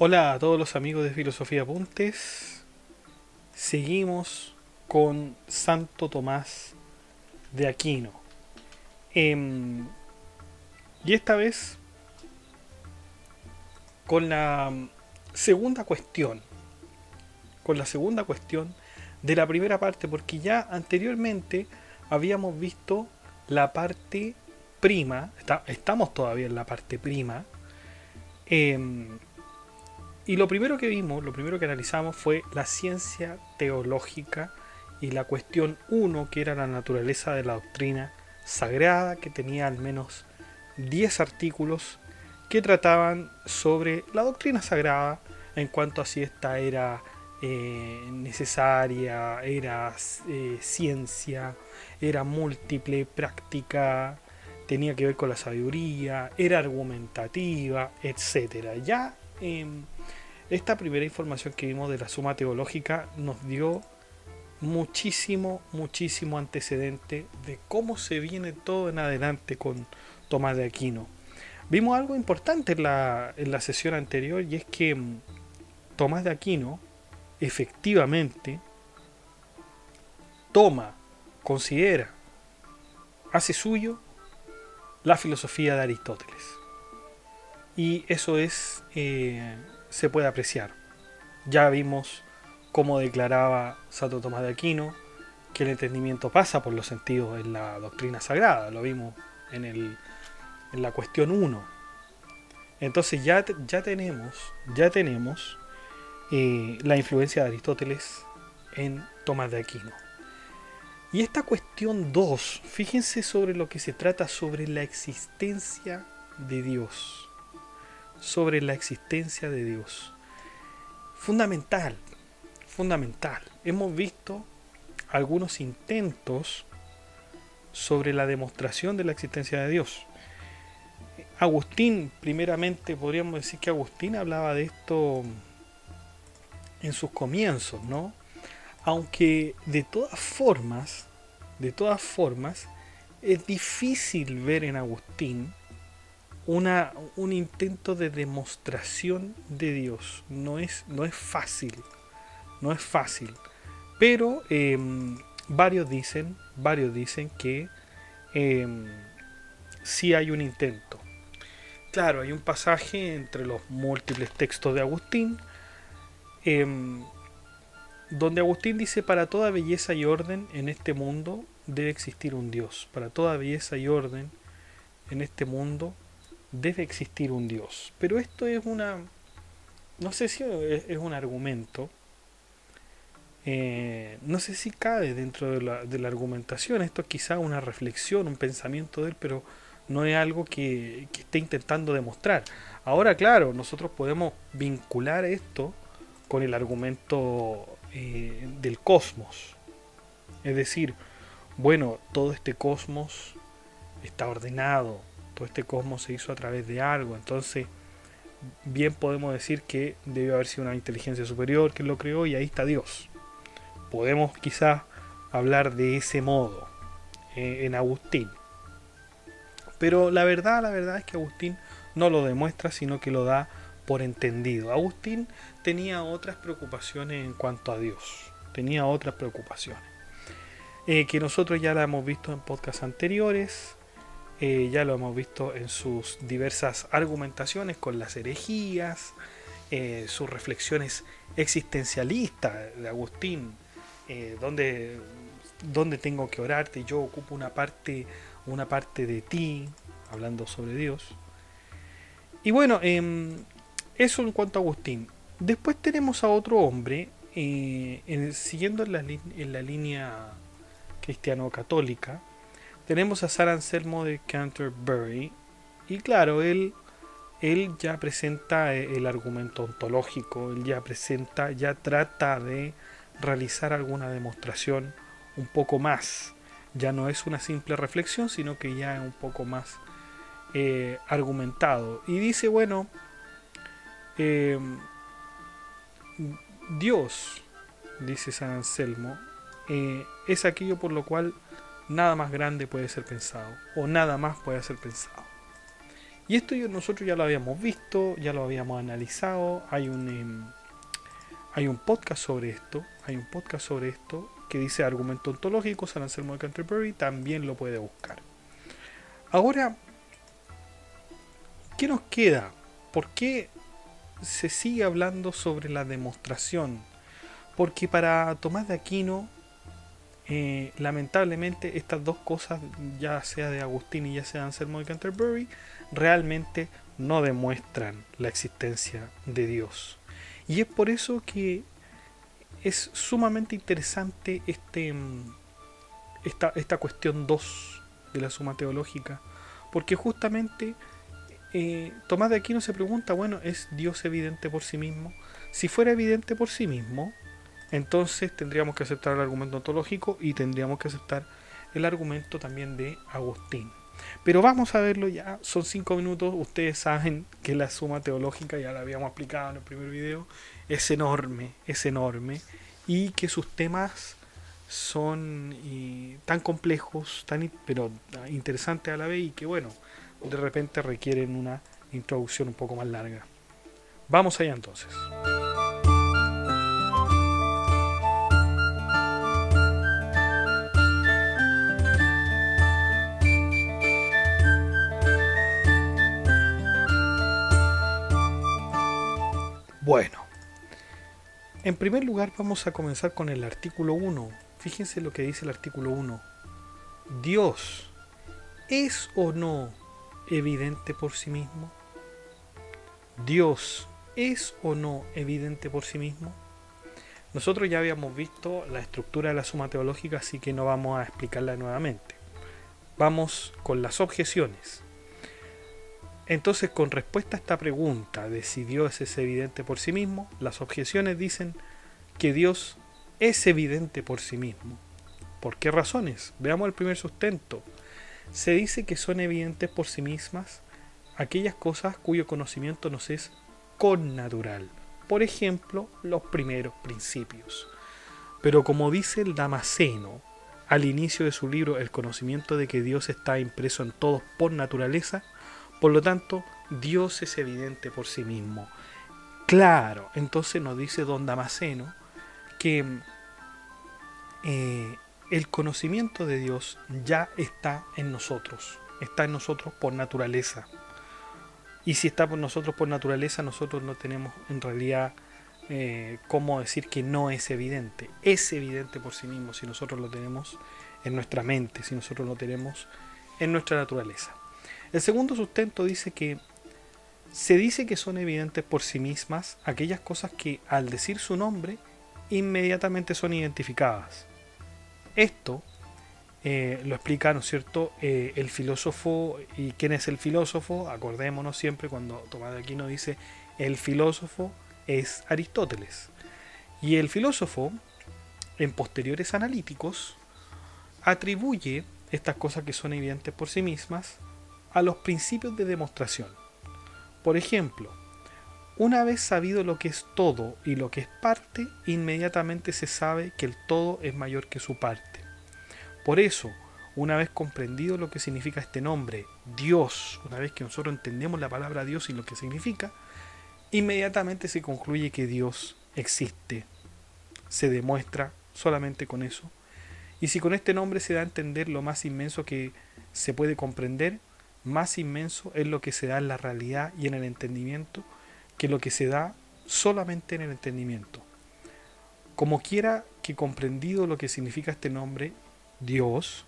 Hola a todos los amigos de Filosofía Apuntes. Seguimos con Santo Tomás de Aquino. Em, y esta vez con la segunda cuestión. Con la segunda cuestión de la primera parte, porque ya anteriormente habíamos visto la parte prima. Estamos todavía en la parte prima. em, Y lo primero que vimos, lo primero que analizamos fue la ciencia teológica y la cuestión uno, que era la naturaleza de la doctrina sagrada, que tenía al menos 10 artículos que trataban sobre la doctrina sagrada en cuanto a si esta era necesaria, era ciencia, era múltiple, práctica, tenía que ver con la sabiduría, era argumentativa, etcétera. Ya esta primera información que vimos de la suma teológica nos dio muchísimo antecedente de cómo se viene todo en adelante con Tomás de Aquino. Vimos algo importante en la sesión anterior, y es que Tomás de Aquino efectivamente toma, considera, hace suyo la filosofía de Aristóteles. Y eso se puede apreciar. Ya vimos cómo declaraba Santo Tomás de Aquino que el entendimiento pasa por los sentidos en la doctrina sagrada. Lo vimos en la cuestión uno. Entonces ya tenemos la influencia de Aristóteles en Tomás de Aquino. Y esta cuestión 2, fíjense sobre lo que se trata sobre la existencia de Dios. Sobre la existencia de Dios. Fundamental, fundamental. Hemos visto algunos intentos sobre la demostración de la existencia de Dios. Agustín, primeramente, podríamos decir que Agustín hablaba de esto en sus comienzos, ¿no? Aunque de todas formas, es difícil ver en Agustín un intento de demostración de Dios. No es fácil, no es fácil. Pero varios dicen que eh, sí hay un intento. Claro, hay un pasaje entre los múltiples textos de Agustín, eh, donde Agustín dice: para toda belleza y orden en este mundo debe existir un Dios. Para toda belleza y orden en este mundo debe existir un Dios. Pero esto es no sé si es un argumento. No sé si cabe dentro de la argumentación. Esto es quizá una reflexión, un pensamiento de él, pero no es algo que esté intentando demostrar. Ahora, claro, nosotros podemos vincular esto con el argumento del cosmos. Es decir, bueno, todo este cosmos está ordenado, todo este cosmos se hizo a través de algo, entonces bien podemos decir que debió haber sido una inteligencia superior que lo creó y ahí está Dios. Podemos quizás hablar de ese modo en Agustín. Pero la verdad es que Agustín no lo demuestra, sino que lo da por entendido. Agustín tenía otras preocupaciones en cuanto a Dios. Tenía otras preocupaciones. Que nosotros ya la hemos visto en podcasts anteriores. Ya lo hemos visto en sus diversas argumentaciones con las herejías. Sus reflexiones existencialistas de Agustín. Donde tengo que orarte, yo ocupo una parte de ti, hablando sobre Dios. Y bueno, eso en cuanto a Agustín. Después tenemos a otro hombre, siguiendo en la línea cristiano-católica, tenemos a San Anselmo de Canterbury. Y claro, él ya presenta el argumento ontológico, él ya trata de realizar alguna demostración un poco más. Ya no es una simple reflexión, sino que ya es un poco más argumentado. Y dice, bueno, eh, Dios, dice San Anselmo, es aquello por lo cual nada más grande puede ser pensado, o nada más puede ser pensado. Y esto nosotros ya lo habíamos visto, ya lo habíamos analizado, hay un podcast sobre esto, que dice Argumento Ontológico, San Anselmo de Canterbury, también lo puede buscar. Ahora, ¿qué nos queda? ¿Por qué se sigue hablando sobre la demostración? Porque para Tomás de Aquino, lamentablemente estas dos cosas, ya sea de Agustín y ya sea de Anselmo de Canterbury, realmente no demuestran la existencia de Dios. Y es por eso que es sumamente interesante esta cuestión 2 de la suma teológica, porque justamente Tomás de Aquino se pregunta, bueno, ¿es Dios evidente por sí mismo? Si fuera evidente por sí mismo, entonces tendríamos que aceptar el argumento ontológico y tendríamos que aceptar el argumento también de Agustín. Pero vamos a verlo ya, son 5 minutos, ustedes saben que la suma teológica, ya la habíamos explicado en el primer video, es enorme, y que sus temas son tan complejos, pero interesantes a la vez, y que bueno, de repente requieren una introducción un poco más larga. Vamos allá entonces. Bueno, en primer lugar vamos a comenzar con el artículo 1. Fíjense lo que dice el artículo 1. ¿Dios es o no evidente por sí mismo? ¿Dios es o no evidente por sí mismo? Nosotros ya habíamos visto la estructura de la suma teológica, así que no vamos a explicarla nuevamente. Vamos con las objeciones. Entonces, con respuesta a esta pregunta de si Dios es evidente por sí mismo, las objeciones dicen que Dios es evidente por sí mismo. ¿Por qué razones? Veamos el primer sustento. Se dice que son evidentes por sí mismas aquellas cosas cuyo conocimiento nos es connatural. Por ejemplo, los primeros principios. Pero como dice el Damasceno al inicio de su libro El conocimiento de que Dios está impreso en todos por naturaleza, por lo tanto, Dios es evidente por sí mismo. Claro, entonces nos dice don Damasceno que el conocimiento de Dios ya está en nosotros por naturaleza. Y si está por nosotros por naturaleza, nosotros no tenemos en realidad cómo decir que no es evidente. Es evidente por sí mismo si nosotros lo tenemos en nuestra mente, si nosotros lo tenemos en nuestra naturaleza. El segundo sustento dice que se dice que son evidentes por sí mismas aquellas cosas que al decir su nombre inmediatamente son identificadas. Esto lo explica, ¿no es cierto?, el filósofo. ¿Y quién es el filósofo? Acordémonos siempre cuando Tomás de Aquino dice el filósofo es Aristóteles. Y el filósofo, en posteriores analíticos, atribuye estas cosas que son evidentes por sí mismas a los principios de demostración. Por ejemplo, una vez sabido lo que es todo y lo que es parte, inmediatamente se sabe que el todo es mayor que su parte. Por eso, una vez comprendido lo que significa este nombre, Dios, una vez que nosotros entendemos la palabra Dios y lo que significa, inmediatamente se concluye que Dios existe. Se demuestra solamente con eso. Y si con este nombre se da a entender lo más inmenso que se puede comprender, más inmenso es lo que se da en la realidad y en el entendimiento que lo que se da solamente en el entendimiento. Como quiera que comprendido lo que significa este nombre, Dios,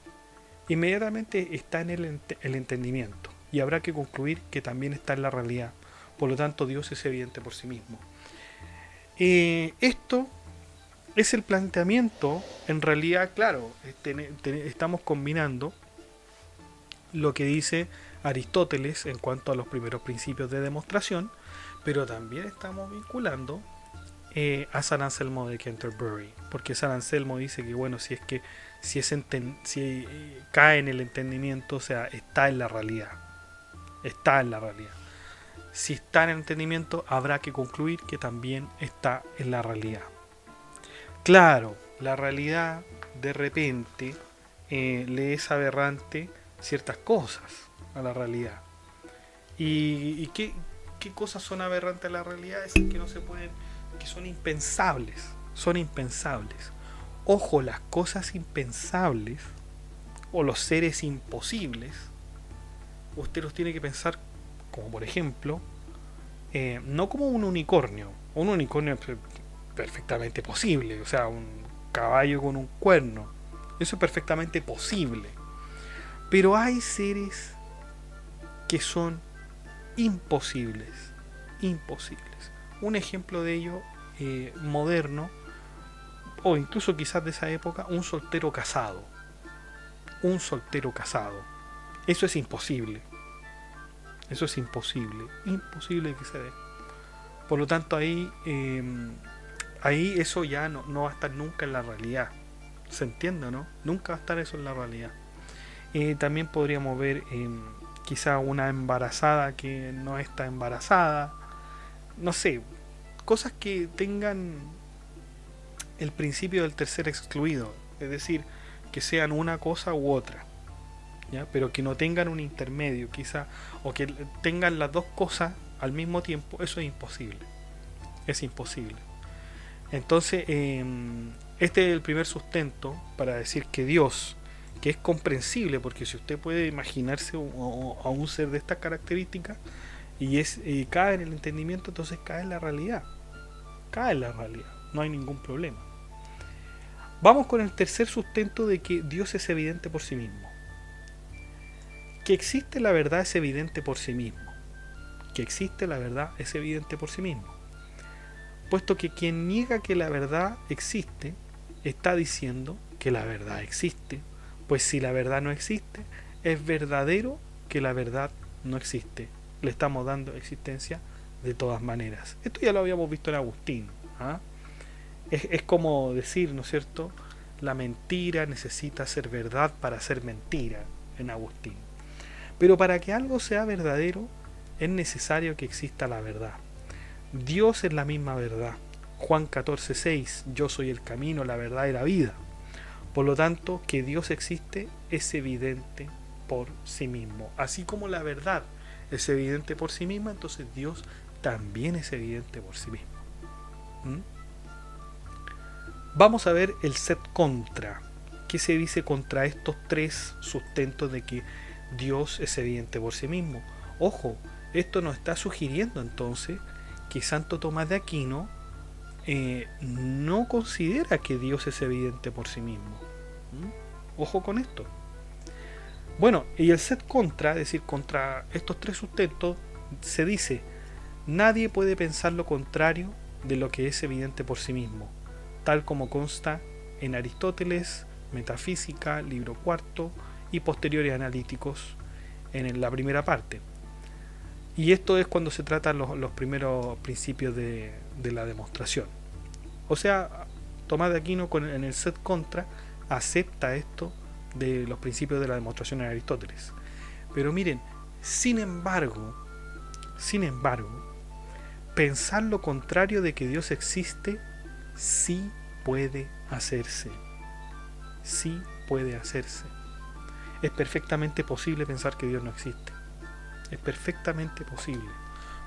inmediatamente está en el entendimiento y habrá que concluir que también está en la realidad. Por lo tanto, Dios es evidente por sí mismo. Esto es el planteamiento, en realidad, claro, estamos combinando lo que dice Aristóteles en cuanto a los primeros principios de demostración, pero también estamos vinculando a San Anselmo de Canterbury, porque San Anselmo dice que bueno, si cae en el entendimiento, o sea, está en la realidad. Si está en el entendimiento, habrá que concluir que también está en la realidad. Claro, la realidad de repente le es aberrante ciertas cosas a la realidad. ¿Y qué cosas son aberrantes a la realidad? Es que no se pueden, que son impensables. Son impensables. Ojo, las cosas impensables o los seres imposibles, usted los tiene que pensar como por ejemplo, no como un unicornio. Un unicornio es perfectamente posible, o sea, un caballo con un cuerno. Eso es perfectamente posible. Pero hay seres que son imposibles. Imposibles. Un ejemplo de ello moderno, o incluso quizás de esa época, un soltero casado. Un soltero casado. Eso es imposible. Eso es imposible. Imposible que se dé. Por lo tanto, ahí eso ya no va a estar nunca en la realidad. ¿Se entiende, no? Nunca va a estar eso en la realidad. También podríamos ver quizá una embarazada que no está embarazada. No sé, cosas que tengan el principio del tercer excluido. Es decir, que sean una cosa u otra. ¿Ya? Pero que no tengan un intermedio, quizá, o que tengan las dos cosas al mismo tiempo. Eso es imposible. Es imposible. Entonces, este es el primer sustento para decir que Dios, que es comprensible, porque si usted puede imaginarse a un ser de estas características y cae en el entendimiento, entonces cae en la realidad. Cae en la realidad, no hay ningún problema. Vamos con el tercer sustento de que Dios es evidente por sí mismo. Que existe la verdad es evidente por sí mismo. Que existe la verdad es evidente por sí mismo. Puesto que quien niega que la verdad existe, está diciendo que la verdad existe. Pues si la verdad no existe, es verdadero que la verdad no existe. Le estamos dando existencia de todas maneras. Esto ya lo habíamos visto en Agustín. ¿Ah? Es como decir, ¿no es cierto? La mentira necesita ser verdad para ser mentira, en Agustín. Pero para que algo sea verdadero, es necesario que exista la verdad. Dios es la misma verdad. Juan 14:6, yo soy el camino, la verdad y la vida. Por lo tanto, que Dios existe es evidente por sí mismo. Así como la verdad es evidente por sí misma, entonces Dios también es evidente por sí mismo. Vamos a ver el set contra. ¿Qué se dice contra estos tres sustentos de que Dios es evidente por sí mismo? Ojo, esto nos está sugiriendo entonces que Santo Tomás de Aquino no considera que Dios es evidente por sí mismo. Ojo con esto. Bueno, y el set contra, es decir, contra estos tres sustentos, se dice: nadie puede pensar lo contrario de lo que es evidente por sí mismo, tal como consta en Aristóteles, Metafísica, libro cuarto, y posteriores analíticos en la primera parte. Y esto es cuando se tratan los primeros principios de la demostración. O sea, Tomás de Aquino en el set contra acepta esto de los principios de la demostración en Aristóteles. Pero miren, sin embargo, pensar lo contrario de que Dios existe sí puede hacerse. Sí puede hacerse. Es perfectamente posible pensar que Dios no existe. Es perfectamente posible.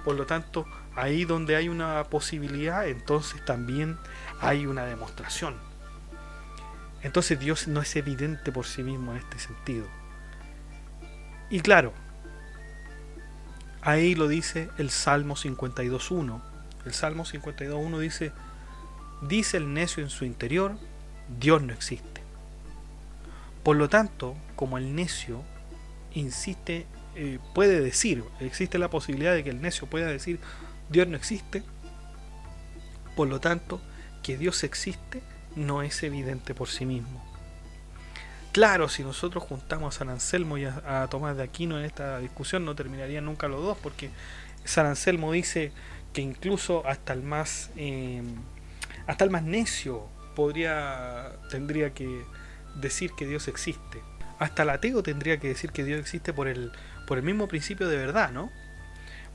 Por lo tanto, ahí donde hay una posibilidad, entonces también hay una demostración. Entonces Dios no es evidente por sí mismo en este sentido. Y claro, ahí lo dice el Salmo 52.1. El Salmo 52.1 dice el necio en su interior, Dios no existe. Por lo tanto, como el necio insiste, puede decir, existe la posibilidad de que el necio pueda decir Dios no existe, por lo tanto, que Dios existe no es evidente por sí mismo. Claro, si nosotros juntamos a San Anselmo y a Tomás de Aquino en esta discusión, no terminarían nunca los dos, porque San Anselmo dice que incluso hasta el más necio tendría que decir que Dios existe. Hasta el ateo tendría que decir que Dios existe por el mismo principio de verdad, ¿no?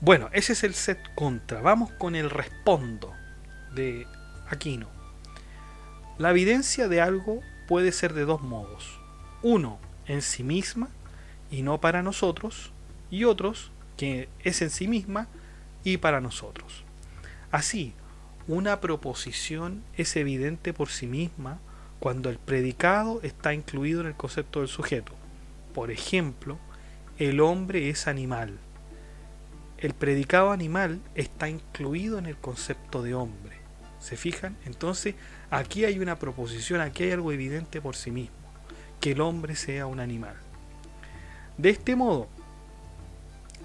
Bueno, ese es el set contra. Vamos con el respondo de Aquino. La evidencia de algo puede ser de dos modos. Uno, en sí misma y no para nosotros, y otros, que es en sí misma y para nosotros. Así, una proposición es evidente por sí misma cuando el predicado está incluido en el concepto del sujeto. Por ejemplo, el hombre es animal. El predicado animal está incluido en el concepto de hombre. ¿Se fijan? Entonces, aquí hay una proposición, aquí hay algo evidente por sí mismo, que el hombre sea un animal. De este modo,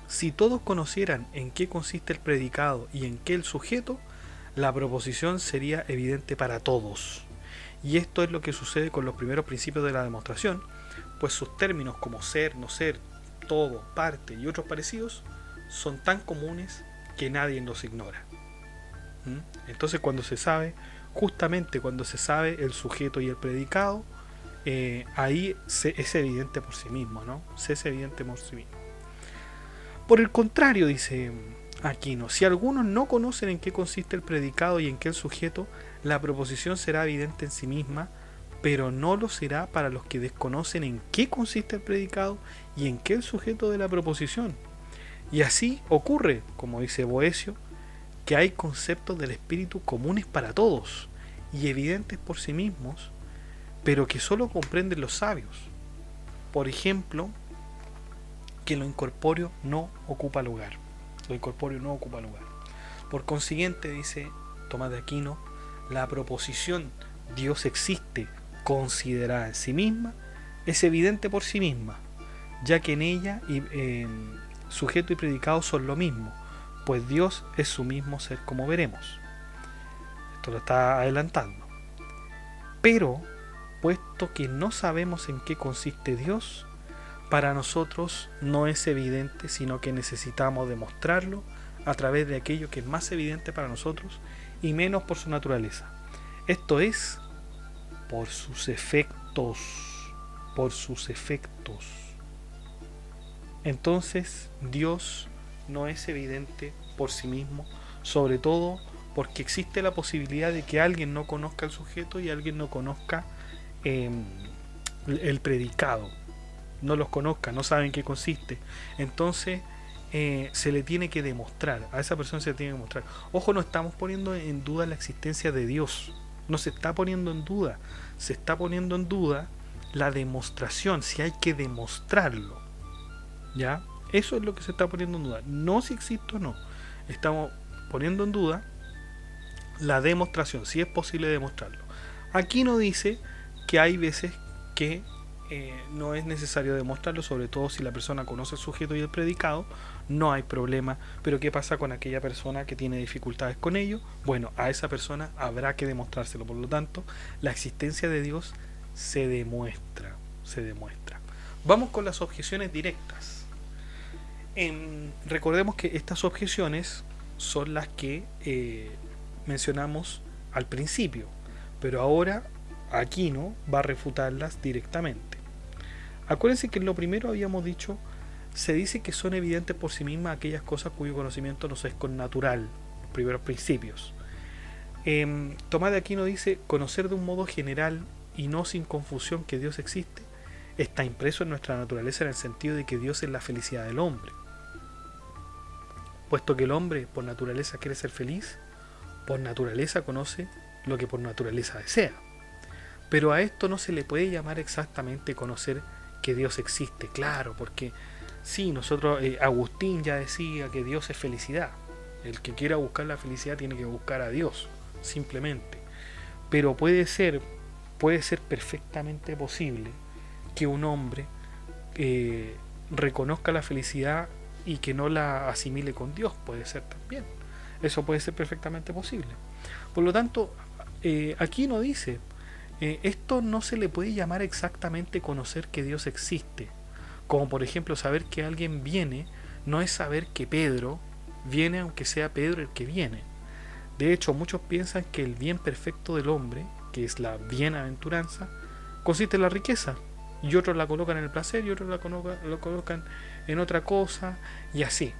si todos conocieran en qué consiste el predicado y en qué el sujeto, la proposición sería evidente para todos. Y esto es lo que sucede con los primeros principios de la demostración, pues sus términos como ser, no ser, todo, parte y otros parecidos son tan comunes que nadie los ignora. Entonces justamente cuando se sabe el sujeto y el predicado, ahí es evidente por sí mismo, ¿no? Se es evidente por sí mismo. Por el contrario, dice Aquino, si algunos no conocen en qué consiste el predicado y en qué el sujeto, la proposición será evidente en sí misma, pero no lo será para los que desconocen en qué consiste el predicado y en qué el sujeto de la proposición. Y así ocurre, como dice Boecio, que hay conceptos del espíritu comunes para todos y evidentes por sí mismos, pero que solo comprenden los sabios. Por ejemplo, que lo incorpóreo no ocupa lugar. Lo incorpóreo no ocupa lugar. Por consiguiente, dice Tomás de Aquino, la proposición Dios existe considerada en sí misma es evidente por sí misma, ya que en ella sujeto y predicado son lo mismo, pues Dios es su mismo ser, como veremos. Esto lo está adelantando. Pero, puesto que no sabemos en qué consiste Dios, para nosotros no es evidente, sino que necesitamos demostrarlo a través de aquello que es más evidente para nosotros y menos por su naturaleza. Esto es, por sus efectos. Por sus efectos. Entonces, Dios no es evidente por sí mismo, sobre todo porque existe la posibilidad de que alguien no conozca el sujeto y alguien no conozca el predicado. No los conozca, no saben qué consiste. Entonces se le tiene que demostrar, a esa persona se le tiene que demostrar. Ojo, no estamos poniendo en duda la existencia de Dios, no se está poniendo en duda, se está poniendo en duda la demostración, si hay que demostrarlo. ¿Ya? Eso es lo que se está poniendo en duda, no si existe o no. Estamos poniendo en duda la demostración, si es posible demostrarlo. Aquí no dice que hay veces que no es necesario demostrarlo, sobre todo si la persona conoce el sujeto y el predicado, no hay problema. Pero ¿qué pasa con aquella persona que tiene dificultades con ello? Bueno, a esa persona habrá que demostrárselo. Por lo tanto, la existencia de Dios se demuestra. Vamos con las objeciones directas. Recordemos que estas objeciones son las que mencionamos al principio, pero ahora Aquino va a refutarlas directamente. Acuérdense que en lo primero habíamos dicho, se dice que son evidentes por sí mismas aquellas cosas cuyo conocimiento nos es connatural, los primeros principios. Tomás de Aquino dice, conocer de un modo general y no sin confusión que Dios existe, está impreso en nuestra naturaleza en el sentido de que Dios es la felicidad del hombre. Puesto que el hombre por naturaleza quiere ser feliz, por naturaleza conoce lo que por naturaleza desea. Pero a esto no se le puede llamar exactamente conocer que Dios existe, claro, porque sí, Agustín ya decía que Dios es felicidad. El que quiera buscar la felicidad tiene que buscar a Dios, simplemente. Pero puede ser perfectamente posible que un hombre reconozca la felicidad y que no la asimile con Dios, puede ser también. Eso puede ser perfectamente posible. Por lo tanto, aquí no dice, esto no se le puede llamar exactamente conocer que Dios existe. Como por ejemplo saber que alguien viene, no es saber que Pedro viene aunque sea Pedro el que viene. De hecho, muchos piensan que el bien perfecto del hombre, que es la bienaventuranza, consiste en la riqueza. Y otros la colocan en el placer y otros lo colocan en otra cosa y así.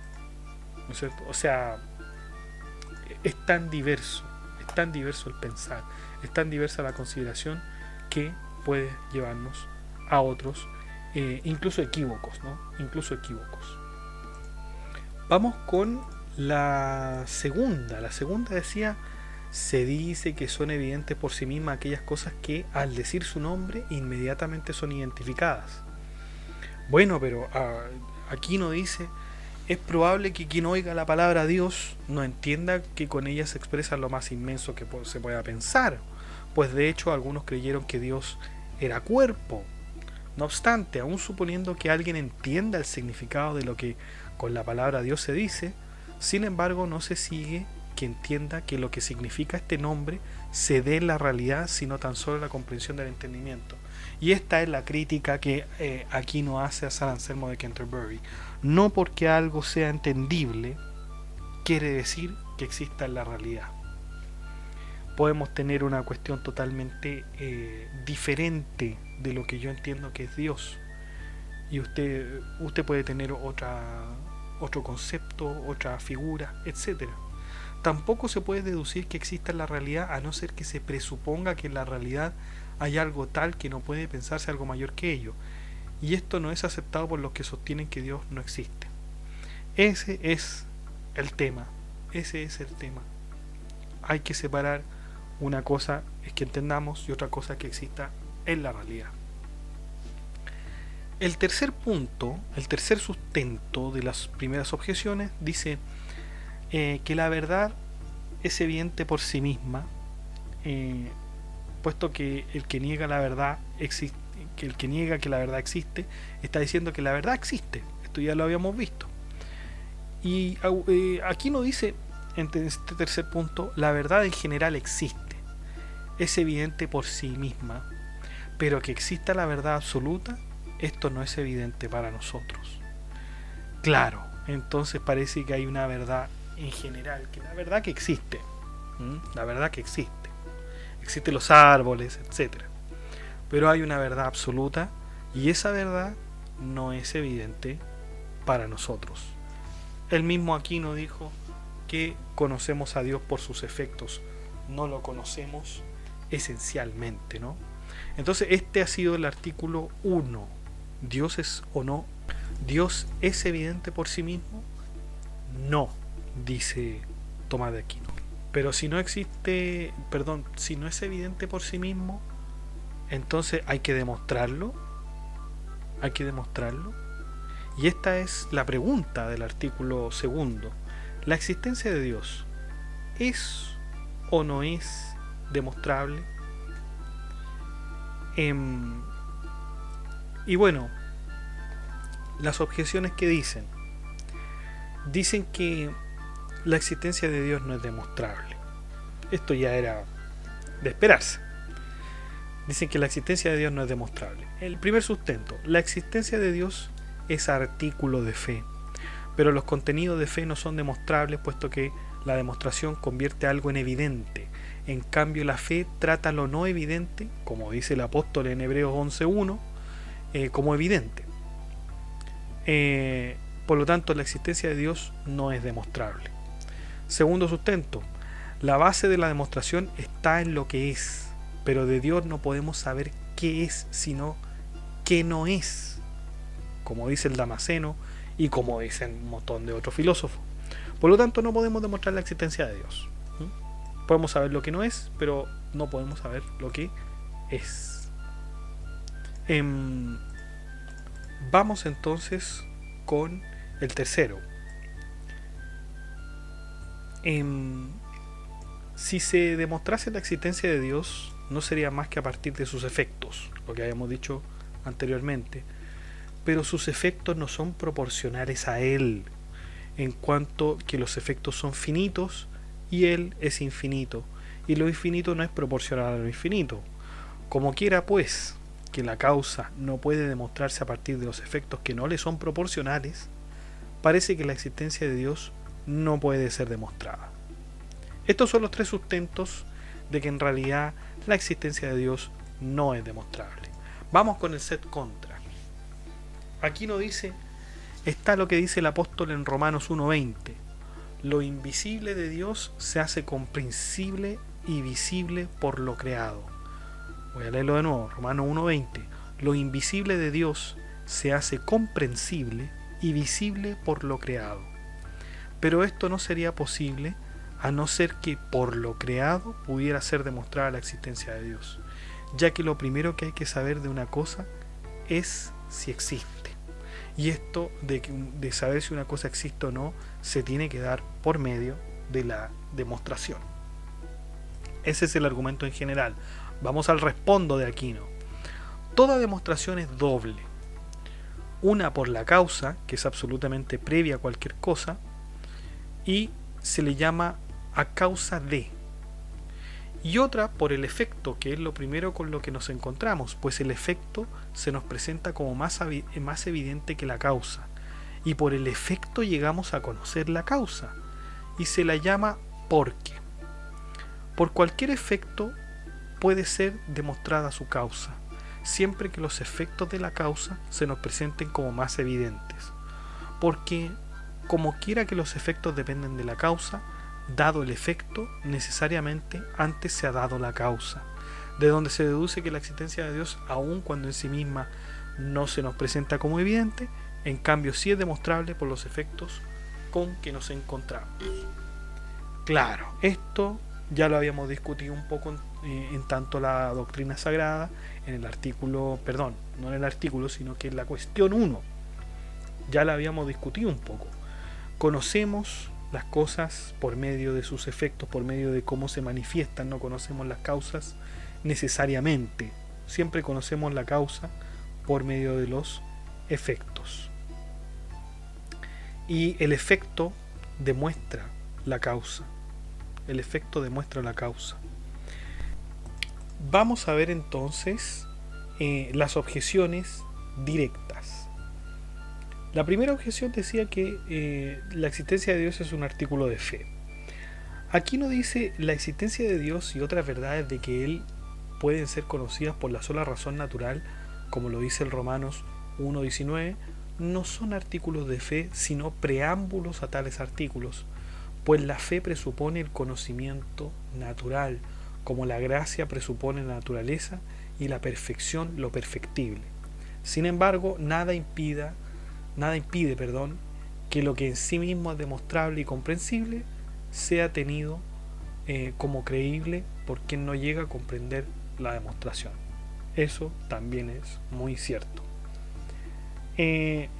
¿No es cierto? O sea, es tan diverso el pensar, es tan diversa la consideración que puede llevarnos a otros incluso equívocos, ¿no? Incluso equívocos. Vamos con la segunda. La segunda decía, se dice que son evidentes por sí mismas aquellas cosas que al decir su nombre inmediatamente son identificadas. Bueno, pero aquí no dice, es probable que quien oiga la palabra Dios no entienda que con ella se expresa lo más inmenso que se pueda pensar, pues de hecho algunos creyeron que Dios era cuerpo. No obstante, aun suponiendo que alguien entienda el significado de lo que con la palabra Dios se dice, sin embargo no se sigue que entienda que lo que significa este nombre se dé en la realidad, sino tan solo la comprensión del entendimiento. Y esta es la crítica que aquí no hace a San Anselmo de Canterbury. No porque algo sea entendible, quiere decir que exista en la realidad. Podemos tener una cuestión totalmente diferente de lo que yo entiendo que es Dios. Y usted puede tener otro concepto, otra figura, etcétera. Tampoco se puede deducir que exista en la realidad a no ser que se presuponga que en la realidad hay algo tal que no puede pensarse algo mayor que ello. Y esto no es aceptado por los que sostienen que Dios no existe. Ese es el tema. Ese es el tema. Hay que separar una cosa es que entendamos y otra cosa es que exista en la realidad. El tercer punto, el tercer sustento de las primeras objeciones dice que la verdad es evidente por sí misma, puesto que el que niega la verdad existe, que el que niega que la verdad existe está diciendo que la verdad existe. Esto ya lo habíamos visto. Y aquí no dice en este tercer punto, la verdad en general existe, es evidente por sí misma, pero que exista la verdad absoluta, esto no es evidente para nosotros. Claro, entonces parece que hay una verdad en general, que la verdad que existe, la verdad que existen los árboles, etcétera, pero hay una verdad absoluta y esa verdad no es evidente para nosotros. El mismo Aquino dijo que conocemos a Dios por sus efectos, no lo conocemos esencialmente, ¿no? Entonces este ha sido el artículo 1. ¿Dios es o no? ¿Dios es evidente por sí mismo? No, dice Tomás de Aquino. Pero si no existe, si no es evidente por sí mismo, entonces hay que demostrarlo. Hay que demostrarlo. Y esta es la pregunta del artículo 2. ¿La existencia de Dios es o no es demostrable? Y bueno, las objeciones que dicen que la existencia de Dios no es demostrable. Esto ya era de esperarse. Dicen que la existencia de Dios no es demostrable. El primer sustento, la existencia de Dios es artículo de fe, pero los contenidos de fe no son demostrables, puesto que la demostración convierte algo en evidente. En cambio, la fe trata lo no evidente, como dice el apóstol en Hebreos 11.1, como evidente. Por lo tanto, la existencia de Dios no es demostrable. Segundo sustento, la base de la demostración está en lo que es, pero de Dios no podemos saber qué es, sino qué no es, como dice el Damasceno y como dicen un montón de otros filósofos. Por lo tanto, no podemos demostrar la existencia de Dios. Podemos saber lo que no es, pero no podemos saber lo que es. Vamos entonces con el tercero. Si se demostrase la existencia de Dios, no sería más que a partir de sus efectos, lo que habíamos dicho anteriormente. Pero sus efectos no son proporcionales a Él, en cuanto que los efectos son finitos y Él es infinito, y lo infinito no es proporcional a lo infinito. Como quiera pues que la causa no puede demostrarse a partir de los efectos que no le son proporcionales, parece que la existencia de Dios no puede ser demostrada. Estos son los tres sustentos de que en realidad la existencia de Dios no es demostrable. Vamos con el set contra. Aquí nos dice, está lo que dice el apóstol en Romanos 1.20. Lo invisible de Dios se hace comprensible y visible por lo creado. Voy a leerlo de nuevo, Romanos 1.20. Lo invisible de Dios se hace comprensible y visible por lo creado. Pero esto no sería posible a no ser que por lo creado pudiera ser demostrada la existencia de Dios, ya que lo primero que hay que saber de una cosa es si existe. Y esto de saber si una cosa existe o no se tiene que dar por medio de la demostración. Ese es el argumento en general. Vamos al respondo de Aquino. Toda demostración es doble. Una por la causa, que es absolutamente previa a cualquier cosa, y se le llama a causa de. Y otra por el efecto, que es lo primero con lo que nos encontramos, pues el efecto se nos presenta como más evidente que la causa, y por el efecto llegamos a conocer la causa, y se la llama porque. Por cualquier efecto puede ser demostrada su causa, siempre que los efectos de la causa se nos presenten como más evidentes, porque como quiera que los efectos dependen de la causa, dado el efecto, necesariamente antes se ha dado la causa, de donde se deduce que la existencia de Dios, aun cuando en sí misma no se nos presenta como evidente, en cambio sí es demostrable por los efectos con que nos encontramos. Claro, esto ya lo habíamos discutido un poco en tanto la doctrina sagrada, en el artículo, perdón, no en el artículo, sino que en la cuestión 1, ya la habíamos discutido un poco. Conocemos las cosas por medio de sus efectos, por medio de cómo se manifiestan, no conocemos las causas necesariamente, siempre conocemos la causa por medio de los efectos. Y el efecto demuestra la causa. El efecto demuestra la causa. Vamos a ver entonces las objeciones directas. La primera objeción decía que la existencia de Dios es un artículo de fe. Aquí no dice la existencia de Dios y otras verdades de que Él pueden ser conocidas por la sola razón natural, como lo dice el Romanos 1:19, no son artículos de fe, sino preámbulos a tales artículos, pues la fe presupone el conocimiento natural, como la gracia presupone la naturaleza y la perfección lo perfectible. Sin embargo, nada impide, que lo que en sí mismo es demostrable y comprensible sea tenido como creíble por quien no llega a comprender la demostración. Eso también es muy cierto.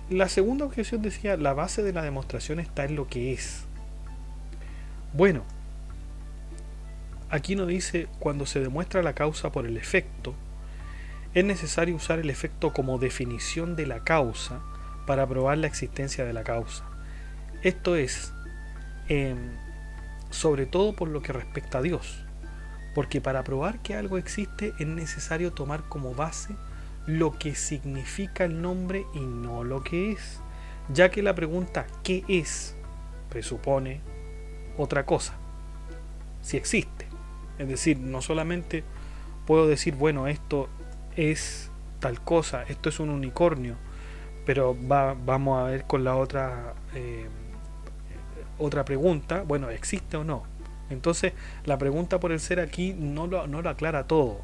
La segunda objeción decía, la base de la demostración está en lo que es. Bueno, aquí no dice cuando se demuestra la causa por el efecto, es necesario usar el efecto como definición de la causa para probar la existencia de la causa. Esto es, sobre todo por lo que respecta a Dios, porque para probar que algo existe es necesario tomar como base lo que significa el nombre y no lo que es, ya que la pregunta ¿qué es? Presupone otra cosa, si existe. Es decir, no solamente puedo decir, bueno, esto es tal cosa, esto es un unicornio, pero vamos a ver con la otra pregunta, bueno, ¿existe o no? Entonces, la pregunta por el ser aquí no lo aclara todo.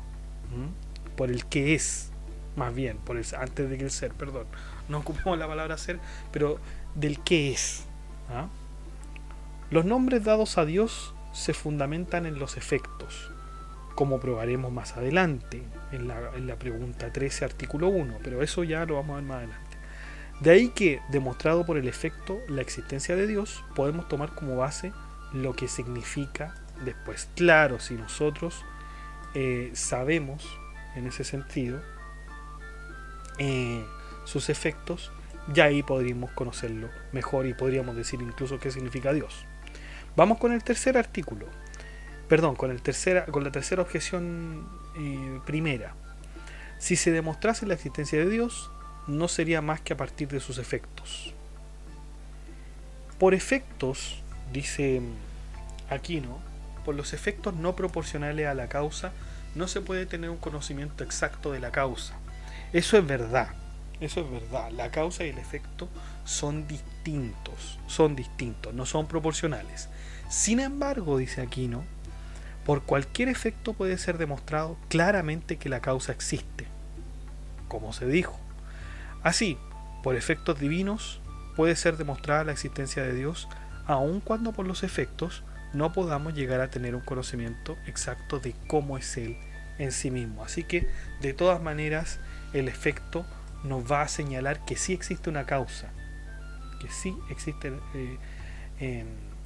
Por el qué es, más bien, por el, antes de que el ser, perdón. No ocupamos la palabra ser, pero del qué es. ¿Ah? Los nombres dados a Dios se fundamentan en los efectos, como probaremos más adelante, en la pregunta 13, artículo 1, pero eso ya lo vamos a ver más adelante. De ahí que, demostrado por el efecto la existencia de Dios, podemos tomar como base lo que significa después. Claro, si nosotros sabemos, en ese sentido, sus efectos, ya ahí podríamos conocerlo mejor y podríamos decir incluso qué significa Dios. Vamos con el tercer artículo. Perdón, con la tercera objeción primera. Si se demostrase la existencia de Dios, no sería más que a partir de sus efectos. Por efectos, dice Aquino, por los efectos no proporcionales a la causa, no se puede tener un conocimiento exacto de la causa. Eso es verdad. La causa y el efecto son distintos, no son proporcionales. Sin embargo, dice Aquino, por cualquier efecto puede ser demostrado claramente que la causa existe, como se dijo. Así, por efectos divinos puede ser demostrada la existencia de Dios aun cuando por los efectos no podamos llegar a tener un conocimiento exacto de cómo es Él en sí mismo. Así que, de todas maneras, el efecto nos va a señalar que sí existe una causa, que sí existe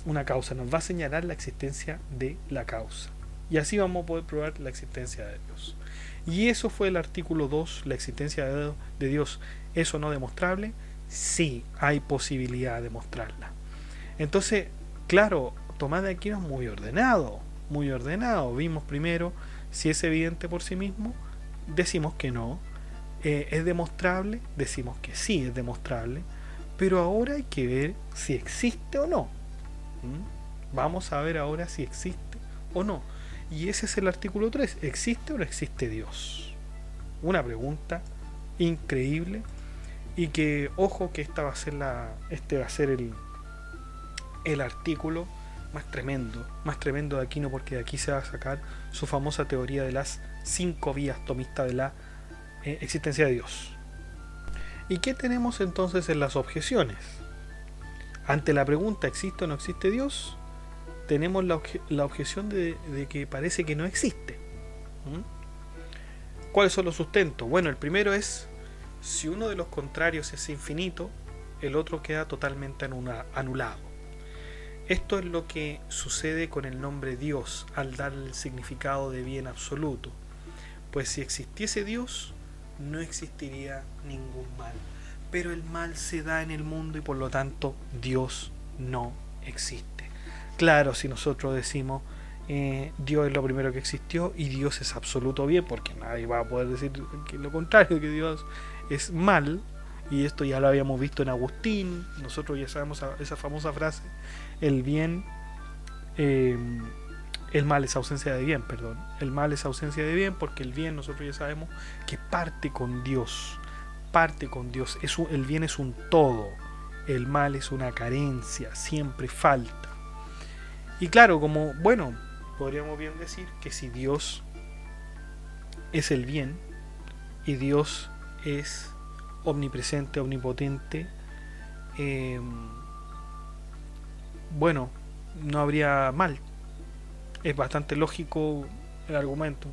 una causa, nos va a señalar la existencia de la causa. Y así vamos a poder probar la existencia de Dios. Y eso fue el artículo 2, la existencia de Dios. ¿Es o no demostrable? Sí, hay posibilidad de mostrarla. Entonces, claro, Tomás de Aquino es muy ordenado, muy ordenado. Vimos primero si es evidente por sí mismo, decimos que no. ¿Es demostrable? Decimos que sí es demostrable. Pero ahora hay que ver si existe o no. Vamos a ver ahora si existe o no. Y ese es el artículo 3. ¿Existe o no existe Dios? Una pregunta increíble. Y que, ojo, que este va a ser el artículo más tremendo de Aquino, porque de aquí se va a sacar su famosa teoría de las 5 vías tomistas de la existencia de Dios. ¿Y qué tenemos entonces en las objeciones? Ante la pregunta ¿existe o no existe Dios? Tenemos la objeción de que parece que no existe. ¿Cuáles son los sustentos? Bueno, el primero es: si uno de los contrarios es infinito, el otro queda totalmente anulado. Esto es lo que sucede con el nombre Dios al darle el significado de bien absoluto. Pues si existiese Dios, no existiría ningún mal. Pero el mal se da en el mundo y por lo tanto Dios no existe. Claro, si nosotros decimos Dios es lo primero que existió y Dios es absoluto bien, porque nadie va a poder decir que lo contrario, que Dios es mal, y esto ya lo habíamos visto en Agustín. Nosotros ya sabemos esa famosa frase: el bien, el mal es ausencia de bien, perdón. El mal es ausencia de bien, porque el bien nosotros ya sabemos que parte con Dios. El bien es un todo, el mal es una carencia, siempre falta. Y claro, como, bueno, podríamos bien decir que si Dios es el bien y Dios es omnipresente, omnipotente, bueno, no habría mal. Es bastante lógico el argumento.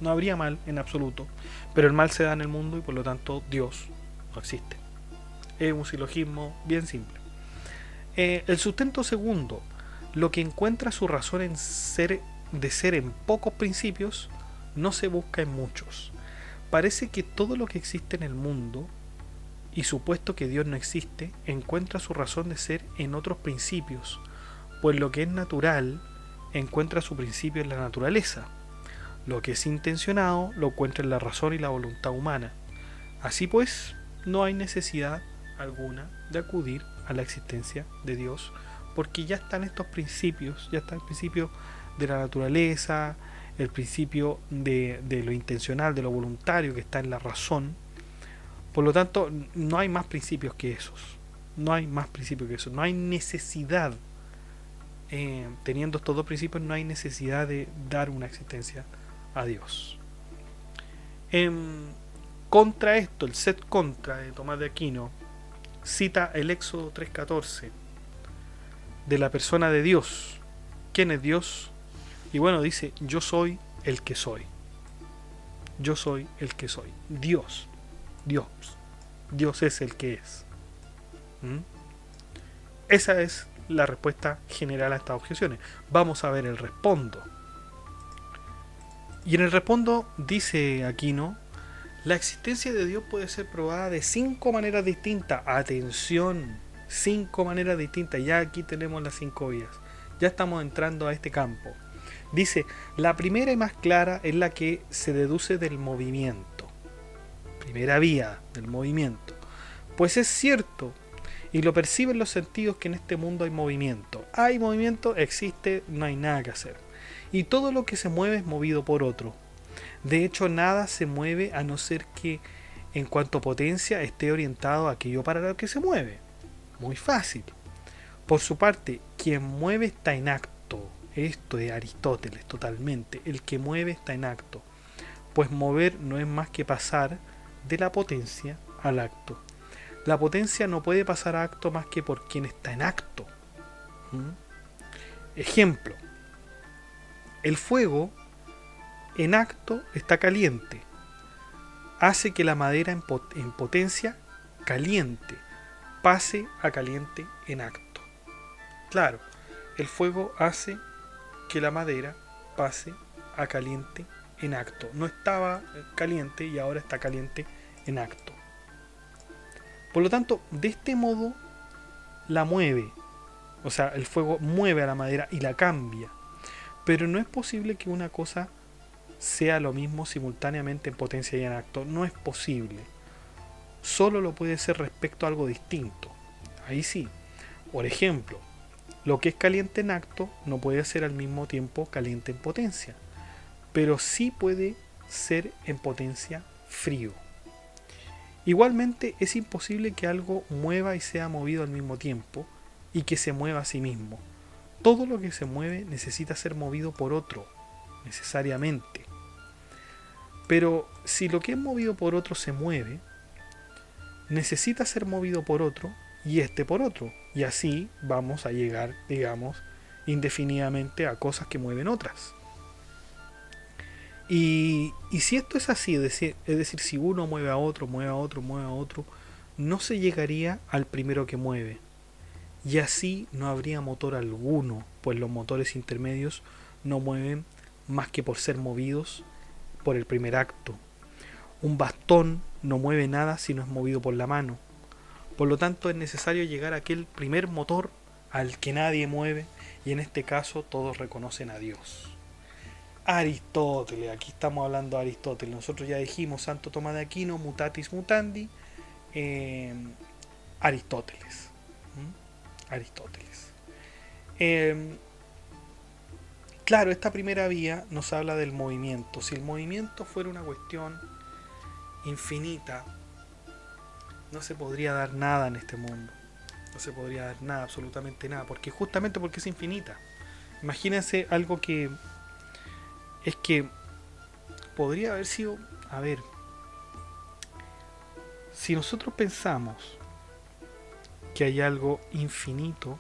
No habría mal en absoluto, pero el mal se da en el mundo y por lo tanto Dios no existe. Es un silogismo bien simple. El sustento segundo: lo que encuentra su razón de ser en pocos principios, no se busca en muchos. Parece que todo lo que existe en el mundo, y supuesto que Dios no existe, encuentra su razón de ser en otros principios, pues lo que es natural encuentra su principio en la naturaleza. Lo que es intencionado lo encuentra en la razón y la voluntad humana. Así pues, no hay necesidad alguna de acudir a la existencia de Dios, porque ya están estos principios, ya está el principio de la naturaleza, el principio de lo intencional, de lo voluntario, que está en la razón. Por lo tanto, no hay más principios que esos. No hay más principios que esos. No hay necesidad, teniendo estos dos principios, no hay necesidad de dar una existencia a Dios. Contra esto, el set contra de Tomás de Aquino cita el Éxodo 3:14 de la persona de Dios. ¿Quién es Dios? Y bueno, dice: yo soy el que soy. Yo soy el que soy. Dios es el que es. Esa es la respuesta general a estas objeciones. Vamos a ver el respondo. Y en el respondo dice Aquino: la existencia de Dios puede ser probada de 5 maneras distintas. Atención, 5 maneras distintas. Ya aquí tenemos las 5 vías. Ya estamos entrando a este campo. Dice: la primera y más clara es la que se deduce del movimiento. Primera vía del movimiento. Pues es cierto, y lo perciben los sentidos, que en este mundo hay movimiento. Hay movimiento, existe, no hay nada que hacer. Y todo lo que se mueve es movido por otro. De hecho, nada se mueve a no ser que, en cuanto a potencia, esté orientado a aquello para lo que se mueve. Muy fácil. Por su parte, quien mueve está en acto. Esto es Aristóteles totalmente. El que mueve está en acto. Pues mover no es más que pasar de la potencia al acto. La potencia no puede pasar a acto más que por quien está en acto. ¿Mm? Ejemplo, el fuego en acto está caliente, hace que la madera en potencia caliente pase a caliente en acto. Claro, el fuego hace que la madera pase a caliente en acto. No estaba caliente y ahora está caliente en acto. Por lo tanto, de este modo la mueve. O sea, el fuego mueve a la madera y la cambia. Pero no es posible que una cosa sea lo mismo simultáneamente en potencia y en acto. No es posible. Solo lo puede ser respecto a algo distinto. Ahí sí. Por ejemplo, lo que es caliente en acto no puede ser al mismo tiempo caliente en potencia, pero sí puede ser en potencia frío. Igualmente es imposible que algo mueva y sea movido al mismo tiempo y que se mueva a sí mismo. Todo lo que se mueve necesita ser movido por otro, necesariamente. Pero si lo que es movido por otro se mueve, necesita ser movido por otro y este por otro. Y así vamos a llegar, digamos, indefinidamente a cosas que mueven otras. Y si esto es así, es decir, si uno mueve a otro, mueve a otro, mueve a otro, no se llegaría al primero que mueve. Y así no habría motor alguno, pues los motores intermedios no mueven más que por ser movidos por el primer acto. Un bastón no mueve nada si no es movido por la mano. Por lo tanto es necesario llegar a aquel primer motor al que nadie mueve, y en este caso todos reconocen a Dios. Aristóteles, aquí estamos hablando de Aristóteles. Nosotros ya dijimos Santo Tomás de Aquino, mutatis mutandi, Aristóteles. Aristóteles. Claro, esta primera vía nos habla del movimiento. Si el movimiento fuera una cuestión infinita, no se podría dar nada en este mundo. No se podría dar nada, absolutamente nada, porque justamente porque es infinita. Imagínense algo que es que podría haber sido, a ver, si nosotros pensamos que hay algo infinito,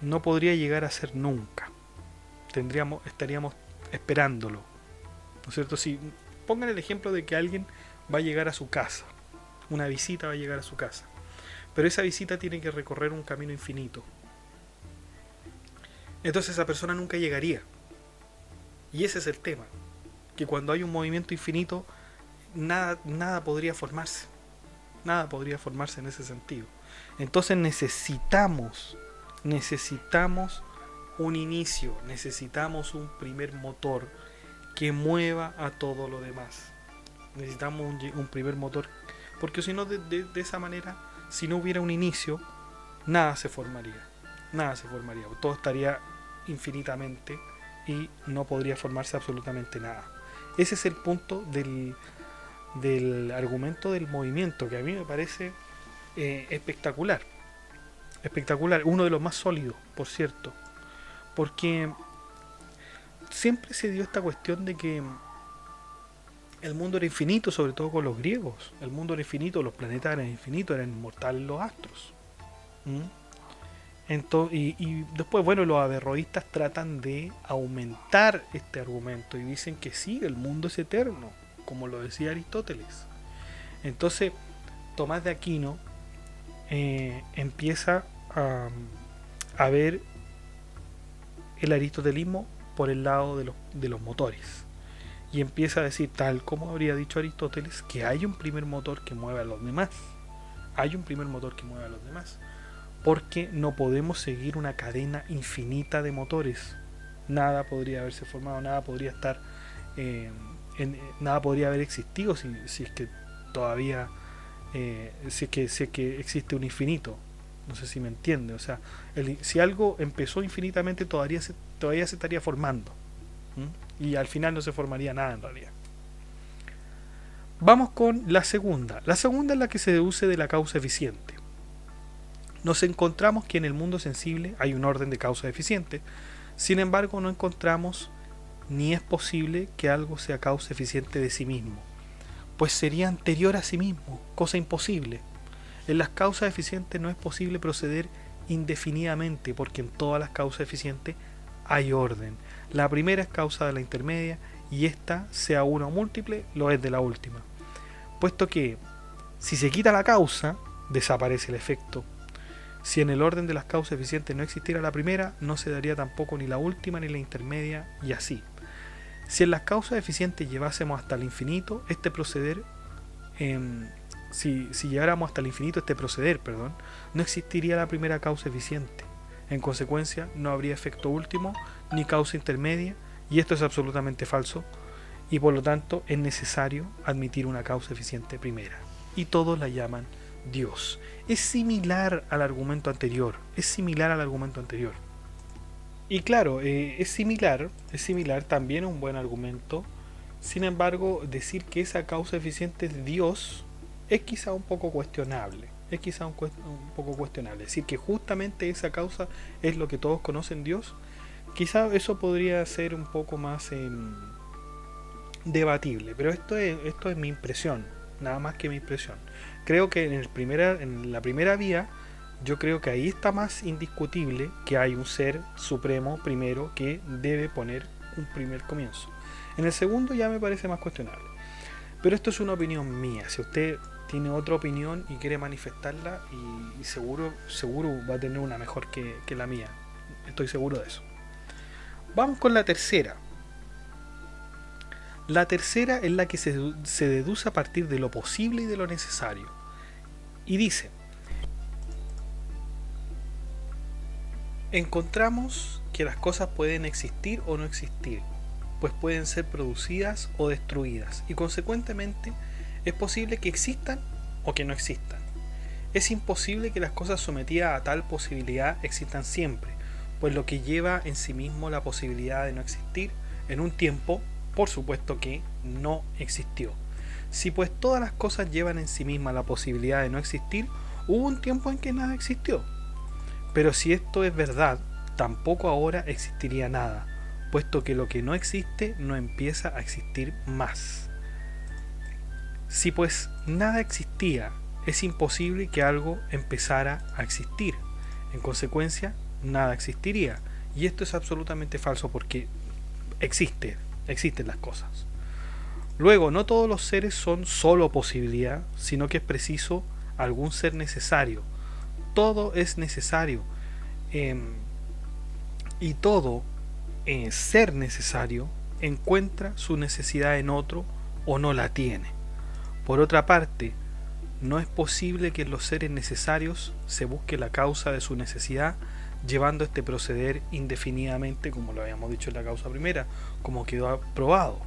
no podría llegar a ser nunca. Estaríamos esperándolo, ¿no es cierto? Si pongan el ejemplo de que alguien va a llegar a su casa, una visita va a llegar a su casa, pero esa visita tiene que recorrer un camino infinito. Entonces esa persona nunca llegaría. Y ese es el tema, que cuando hay un movimiento infinito, nada podría formarse. Nada podría formarse en ese sentido. Entonces necesitamos un inicio, necesitamos un primer motor que mueva a todo lo demás. Necesitamos un primer motor, porque si no, de esa manera, si no hubiera un inicio, nada se formaría. Nada se formaría. Todo estaría infinitamente y no podría formarse absolutamente nada. Ese es el punto del argumento del movimiento, que a mí me parece espectacular. Espectacular, uno de los más sólidos, por cierto, porque siempre se dio esta cuestión de que el mundo era infinito, sobre todo con los griegos. El mundo era infinito, los planetas eran infinitos, eran inmortales los astros. Y después, bueno, los averroístas tratan de aumentar este argumento y dicen que sí, el mundo es eterno, como lo decía Aristóteles. Entonces, Tomás de Aquino empieza a ver el aristotelismo por el lado de los motores. Y empieza a decir, tal como habría dicho Aristóteles, que hay un primer motor que mueve a los demás. Hay un primer motor que mueve a los demás. Porque no podemos seguir una cadena infinita de motores. Nada podría haberse formado, nada podría estar, nada podría haber existido si es que todavía, si es que existe un infinito. No sé si me entiende. O sea, si algo empezó infinitamente, todavía se estaría formando. Y al final no se formaría nada en realidad. Vamos con la segunda. La segunda es la que se deduce de la causa eficiente. Nos encontramos que en el mundo sensible hay un orden de causa eficiente. Sin embargo, no encontramos ni es posible que algo sea causa eficiente de sí mismo, pues sería anterior a sí mismo, cosa imposible. En las causas eficientes no es posible proceder indefinidamente, porque en todas las causas eficientes hay orden. La primera es causa de la intermedia y esta, sea una o múltiple, lo es de la última. Puesto que si se quita la causa, desaparece el efecto. Si en el orden de las causas eficientes no existiera la primera, no se daría tampoco ni la última ni la intermedia, y así. Si en las causas eficientes llevásemos hasta el infinito este proceder, si lleváramos hasta el infinito este proceder, no existiría la primera causa eficiente. En consecuencia, no habría efecto último ni causa intermedia, y esto es absolutamente falso, y por lo tanto es necesario admitir una causa eficiente primera. Y todos la llaman Dios. Es similar al argumento anterior. Y claro, es similar también un buen argumento. Sin embargo, decir que esa causa eficiente es Dios es quizá un poco cuestionable. Es decir que justamente esa causa es lo que todos conocen Dios. Quizá eso podría ser un poco más debatible. Pero esto es mi impresión. Nada más que mi impresión. Creo que en la primera vía, yo creo que ahí está más indiscutible que hay un ser supremo primero que debe poner un primer comienzo. En el segundo ya me parece más cuestionable. Pero esto es una opinión mía. Si usted tiene otra opinión y quiere manifestarla, y seguro va a tener una mejor que la mía. Estoy seguro de eso. Vamos con la tercera. La tercera es la que se deduce a partir de lo posible y de lo necesario. Y dice: encontramos que las cosas pueden existir o no existir, pues pueden ser producidas o destruidas, y consecuentemente es posible que existan o que no existan. Es imposible que las cosas sometidas a tal posibilidad existan siempre, pues lo que lleva en sí mismo la posibilidad de no existir en un tiempo, por supuesto que no existió. Si pues todas las cosas llevan en sí misma la posibilidad de no existir, hubo un tiempo en que nada existió. Pero si esto es verdad, tampoco ahora existiría nada, puesto que lo que no existe no empieza a existir más. Si pues nada existía, es imposible que algo empezara a existir. En consecuencia, nada existiría. Y esto es absolutamente falso, porque existen las cosas. Luego, no todos los seres son solo posibilidad, sino que es preciso algún ser necesario. Todo es necesario. Y todo ser necesario encuentra su necesidad en otro o no la tiene. Por otra parte, no es posible que en los seres necesarios se busque la causa de su necesidad, llevando este proceder indefinidamente, como lo habíamos dicho en la causa primera, como quedó probado.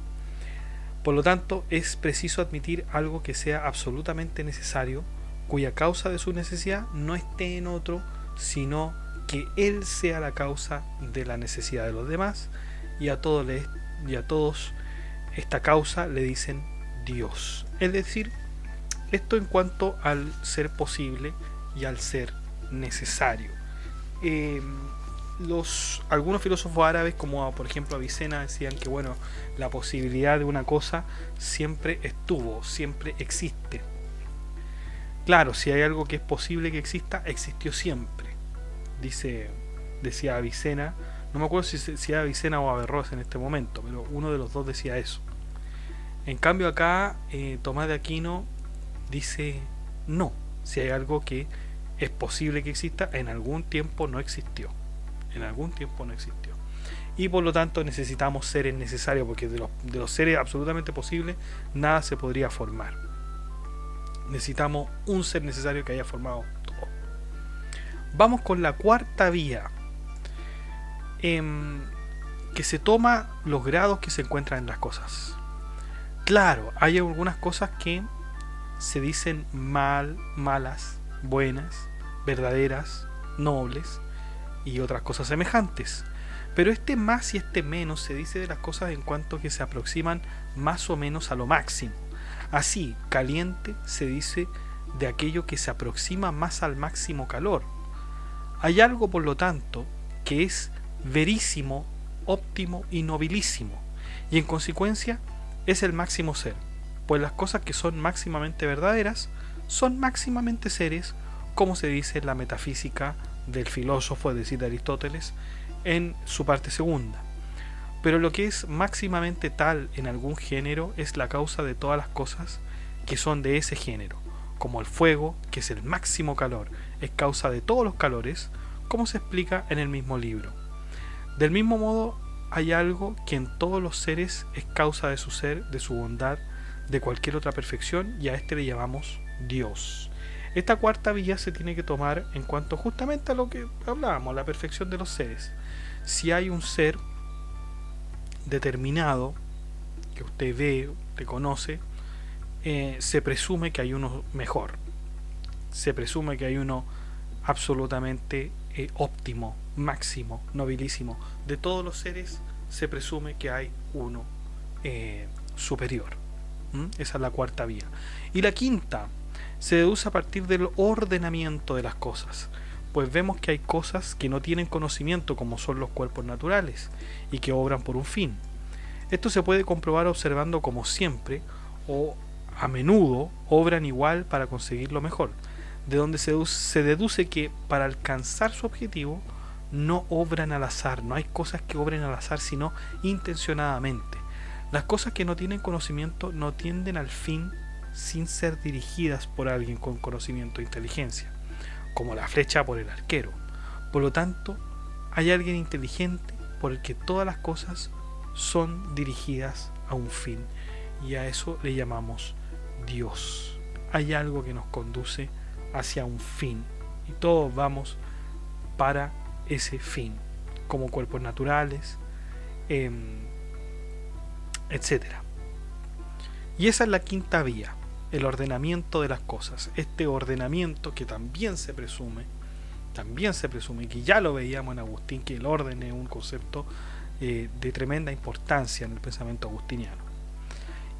Por lo tanto, es preciso admitir algo que sea absolutamente necesario, cuya causa de su necesidad no esté en otro, sino que él sea la causa de la necesidad de los demás, y a todos esta causa le dicen Dios. Es decir, esto en cuanto al ser posible y al ser necesario. Algunos filósofos árabes, como por ejemplo Avicena, decían que la posibilidad de una cosa siempre estuvo, siempre existe. Claro, si hay algo que es posible que exista, existió siempre. Decía Avicena, no me acuerdo si era Avicena o Averroes en este momento, pero uno de los dos decía eso. En cambio acá Tomás de Aquino dice no, si hay algo que es posible que exista, en algún tiempo no existió. Y por lo tanto necesitamos seres necesarios, porque de los seres absolutamente posibles nada se podría formar. Necesitamos un ser necesario que haya formado todo. Vamos con la cuarta vía, que se toma los grados que se encuentran en las cosas. Claro, hay algunas cosas que se dicen malas, buenas, verdaderas, nobles y otras cosas semejantes. Pero este más y este menos se dice de las cosas en cuanto que se aproximan más o menos a lo máximo. Así, caliente se dice de aquello que se aproxima más al máximo calor. Hay algo, por lo tanto, que es verísimo, óptimo y nobilísimo, y en consecuencia es el máximo ser, pues las cosas que son máximamente verdaderas son máximamente seres, como se dice en la metafísica del filósofo, es decir, de Aristóteles, en su parte segunda. Pero lo que es máximamente tal en algún género es la causa de todas las cosas que son de ese género, como el fuego, que es el máximo calor, es causa de todos los calores, como se explica en el mismo libro. Del mismo modo, hay algo que en todos los seres es causa de su ser, de su bondad, de cualquier otra perfección, y a este le llamamos Dios. Esta cuarta vía se tiene que tomar en cuanto justamente a lo que hablábamos, la perfección de los seres. Si hay un ser determinado que usted ve, usted conoce, se presume que hay uno mejor, se presume que hay uno absolutamente óptimo, máximo, nobilísimo. De todos los seres se presume que hay uno superior. Esa es la cuarta vía. Y la quinta se deduce a partir del ordenamiento de las cosas, pues vemos que hay cosas que no tienen conocimiento, como son los cuerpos naturales, y que obran por un fin. Esto se puede comprobar observando como siempre, o a menudo, obran igual para conseguir lo mejor, de donde se deduce que para alcanzar su objetivo no obran al azar, no hay cosas que obren al azar, sino intencionadamente. Las cosas que no tienen conocimiento no tienden al fin sin ser dirigidas por alguien con conocimiento e inteligencia, como la flecha por el arquero. Por lo tanto, hay alguien inteligente por el que todas las cosas son dirigidas a un fin, y a eso le llamamos Dios. Hay algo que nos conduce hacia un fin, y todos vamos para ese fin, como cuerpos naturales, etcétera. Y esa es la quinta vía, el ordenamiento de las cosas. Este ordenamiento que también se presume, que ya lo veíamos en Agustín, que el orden es un concepto de tremenda importancia en el pensamiento agustiniano.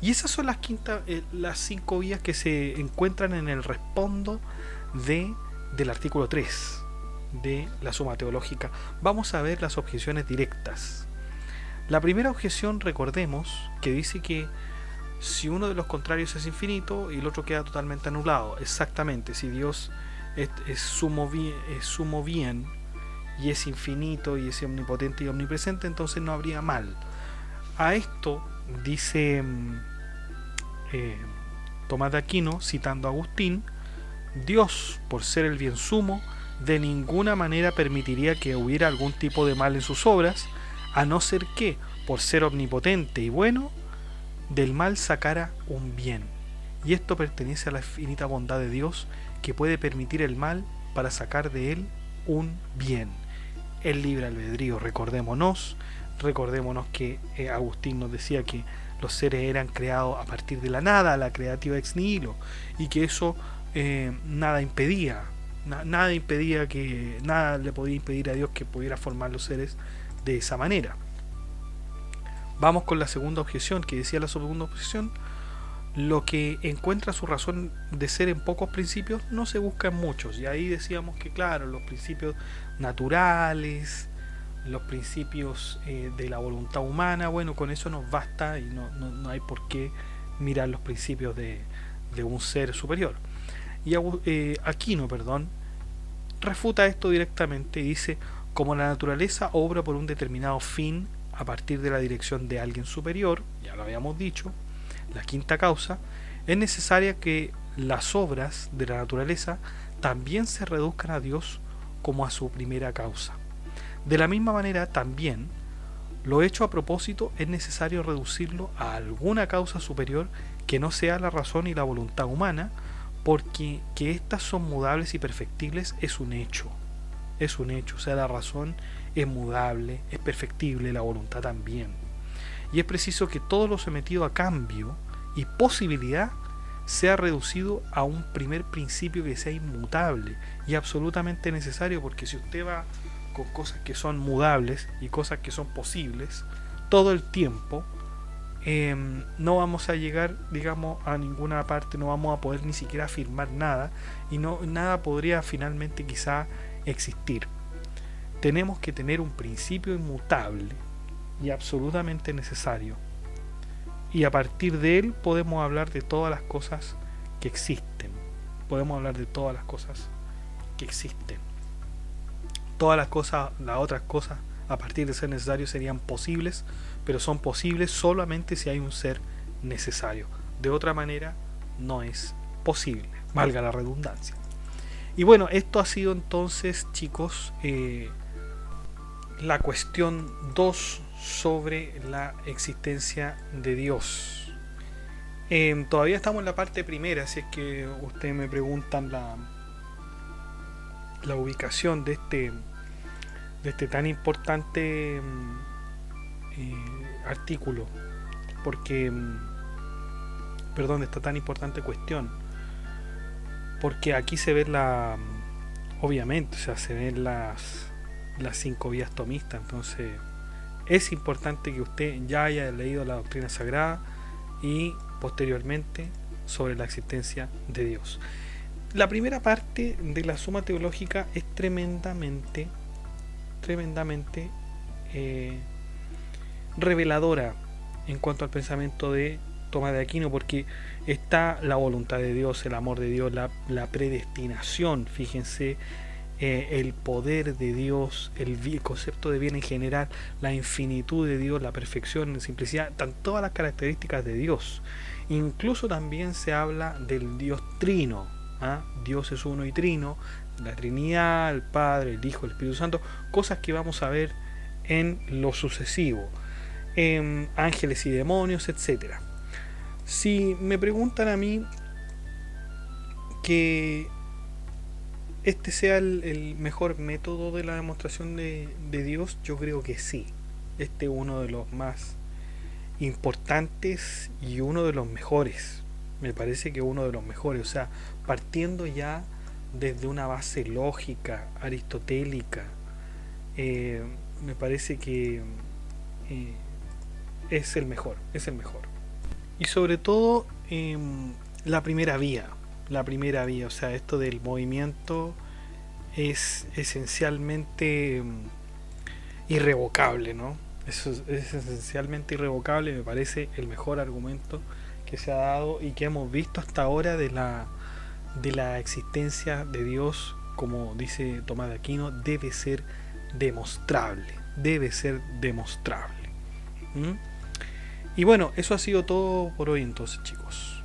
Y esas son las cinco vías que se encuentran en el respondo del artículo 3 de la Suma Teológica. Vamos a ver las objeciones directas. La primera objeción, recordemos, que dice que si uno de los contrarios es infinito y el otro queda totalmente anulado. Exactamente, si Dios es sumo bien y es infinito y es omnipotente y omnipresente, entonces no habría mal. A esto dice Tomás de Aquino, citando a Agustín: Dios, por ser el bien sumo, de ninguna manera permitiría que hubiera algún tipo de mal en sus obras, a no ser que, por ser omnipotente y bueno, del mal sacara un bien. Y esto pertenece a la infinita bondad de Dios, que puede permitir el mal para sacar de él un bien. El libre albedrío, recordémonos que Agustín nos decía que los seres eran creados a partir de la nada, la creativa ex nihilo, y que eso nada impedía, nada le podía impedir a Dios que pudiera formar los seres de esa manera. Vamos con la segunda objeción, que decía la segunda objeción: lo que encuentra su razón de ser en pocos principios no se busca en muchos. Y ahí decíamos que, claro, los principios naturales, los principios de la voluntad humana, bueno, con eso nos basta y no hay por qué mirar los principios de un ser superior. Y Aquino, refuta esto directamente y dice: como la naturaleza obra por un determinado fin a partir de la dirección de alguien superior, ya lo habíamos dicho, la quinta causa, es necesaria que las obras de la naturaleza también se reduzcan a Dios como a su primera causa. De la misma manera, también, lo hecho a propósito es necesario reducirlo a alguna causa superior que no sea la razón y la voluntad humana, porque que éstas son mudables y perfectibles es un hecho. O sea, la razón es mudable, es perfectible, la voluntad también. Y es preciso que todo lo sometido a cambio y posibilidad sea reducido a un primer principio que sea inmutable y absolutamente necesario, porque si usted va con cosas que son mudables y cosas que son posibles todo el tiempo, no vamos a llegar, digamos, a ninguna parte, no vamos a poder ni siquiera afirmar nada, y nada podría finalmente quizá existir. Tenemos que tener un principio inmutable y absolutamente necesario, y a partir de él podemos hablar de todas las cosas que existen. Todas las otras cosas, a partir de ser necesarios, serían posibles, pero son posibles solamente si hay un ser necesario. De otra manera, no es posible, valga la redundancia. Y bueno, esto ha sido entonces, chicos, la cuestión 2 sobre la existencia de Dios. Todavía estamos en la parte primera, si es que ustedes me preguntan la ubicación de este tan importante artículo, porque, perdón, de esta tan importante cuestión, porque aquí se ve obviamente, o sea, se ven las 5 vías tomistas. Entonces es importante que usted ya haya leído la doctrina sagrada y posteriormente sobre la existencia de Dios. La primera parte de la Suma Teológica es tremendamente reveladora en cuanto al pensamiento de Tomás de Aquino, porque está la voluntad de Dios, el amor de Dios, la predestinación, fíjense, el poder de Dios, el concepto de bien en general, la infinitud de Dios, la perfección, la simplicidad, están todas las características de Dios. Incluso también se habla del Dios trino. Dios es uno y trino, la Trinidad, el Padre, el Hijo, el Espíritu Santo, cosas que vamos a ver en lo sucesivo, ángeles y demonios, etcétera. Si me preguntan a mí que este sea el mejor método de la demostración de Dios, yo creo que sí. Este es uno de los más importantes y uno de los mejores. Me parece que uno de los mejores. O sea, partiendo ya desde una base lógica, aristotélica, me parece que es el mejor. Y sobre todo la primera vía, o sea, esto del movimiento es esencialmente irrevocable, ¿no? Eso es esencialmente irrevocable, me parece el mejor argumento que se ha dado y que hemos visto hasta ahora de la existencia de Dios, como dice Tomás de Aquino, debe ser demostrable. ¿Mm? Y bueno, eso ha sido todo por hoy entonces, chicos.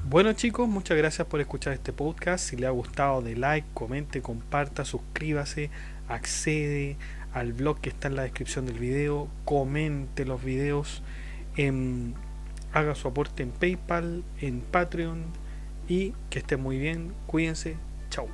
Bueno, chicos, muchas gracias por escuchar este podcast. Si le ha gustado, de like, comente, comparta, suscríbase, accede al blog que está en la descripción del video, comente los videos, haga su aporte en PayPal, en Patreon, y que estén muy bien, cuídense, chao.